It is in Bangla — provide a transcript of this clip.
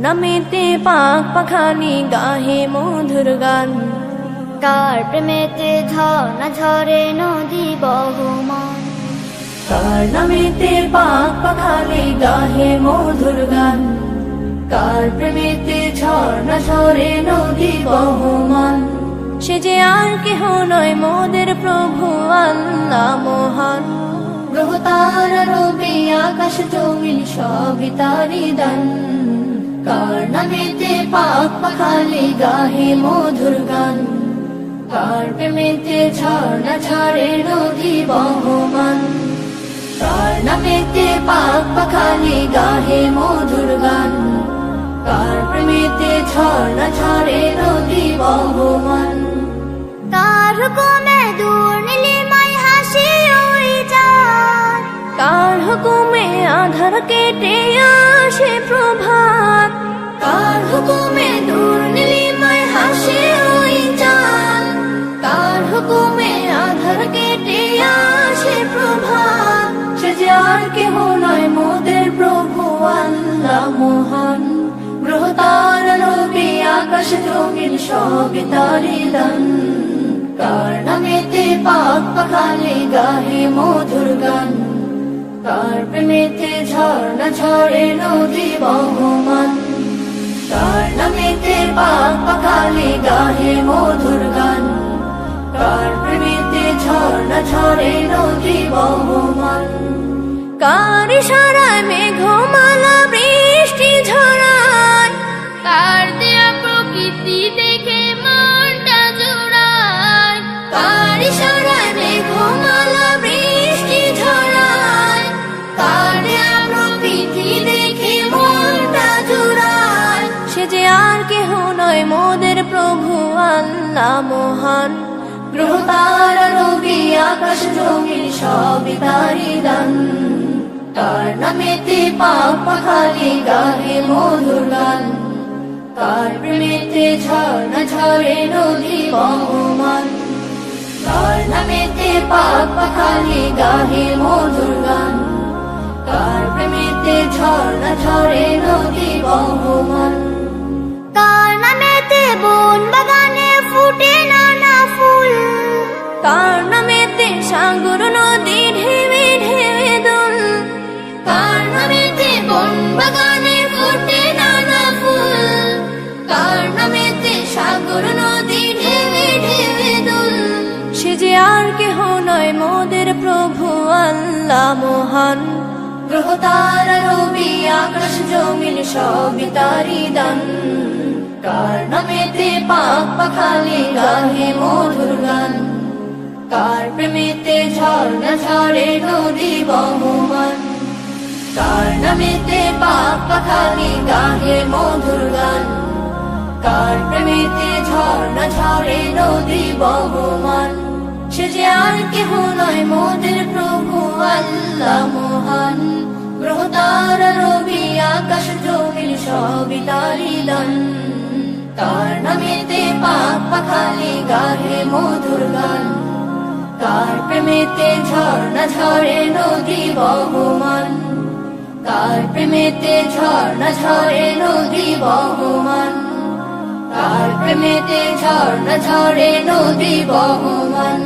নামেতে পাক পাখালি গাহে মধুর গান, কার প্রেমেতে ঝর্ণা ঝরে নদী বহমান। কার নামেতে পাক পাখালি গাহে মধুর গান, কার প্রেমেতে ঝর্ণা ঝরে নদী বহমান। সে যে আর কেহ নয় মোদের প্রভু আল্লাহ মহান, গ্রহ তারা রবি আকাশ জমিন সবই তারি দান। কার নামেতে পাক পাখালি গাহে মধুর গান, কার প্রেমেতে ঝর্ণা ঝরে নদী বহমান। কার নামেতে পাক পাখালি গাহে মধুর গান, কার প্রেমেতে ঝর্ণা ঝরে নদী বহমান। কার হুকুমে দূর নীলিমায় হাসি ওই চাঁদ, কার হুকুমে আধার কেটে আসে প্রভাত, কার হুকুমে দূর নীলিমায় হাসে ওই চাঁদ, কার হুকুমে আধার কেটে আসে প্রভাত। সে যে আর কেহ নয় মোদের প্রভু আল্লাহ মহান, গ্রহ তারা রবি আকাশ জমিন সবই তারি দান। কার নামেতে পাক পাখালি গাহে মধুর গান, কার প্রেমেতে ঝর্ণা ঝরে নদী বহমান। কার নামেতে পাক পাখালি গাহে মধুর গান, কার প্রেমেতে ঝর্ণা ঝরে নদী বহমান। কার ইশারায় মেঘমালা বৃষ্টি ঝরায়, কার দেয়া প্রকৃতি দেখে মনটা জোড়ায়। কার ইশারায় মেঘমালা বৃষ্টি ঝরায়, কার দেয়া প্রকৃতি দেখে মনটা জুড়ায়। সে যে আর কেহ নয় মোদের প্রভু আল্লাহ মহান, গ্রহ তারা রবি আকাশ জমিন সবই তারি দান। কার নামেতে পাক পাখালি গাহে মধুর গান, কার প্রেমেতে ঝর্ণা ঝরে নদী বহমান। কার নামেতে পাক পাখালি গাহে মধুর গান, কার প্রেমেতে ঝর্ণা ঝরে নদী বহমান। কার নামেতে বন বাগানে ফুটে নানা ফুল, কার নামেতে সাগর নদী ঢেউে ঢেউে দোল, কার নামেতে বন বাগানে ফুটে নানা ফুল, কার নামেতে সাগর নদী ঢেউে ঢেউে দোল। সে যে আর কেহ নয় মোদের প্রভু আল্লাহ মহান, গ্রহ তারা রবি আকাশ জমিন সবই তারি দান। কার নামেতে পাক পাখালি গাহে মধুর গান, কার প্রেমেতে ঝর্ণা ঝরে নদী বহমান। কার নামেতে পাক পাখালি গাহে মধুর গান, কার প্রেমেতে ঝর্ণা ঝরে নদী বহমান। সে যে আর কেহ নয় মোদের প্রভু আল্লাহ মহান, গ্রহ তারা রবি আকাশ জমিন সবই তারি দান। কার নামেতে পাক পাখালি গাহে মধুর গান, কার প্রেমেতে ঝর্ণা ঝরে নদী বহমান। কার প্রেমেতে ঝর্ণা ঝরে নদী বহমান, কার প্রেমেতে ঝর্ণা ঝরে নদী বহমান।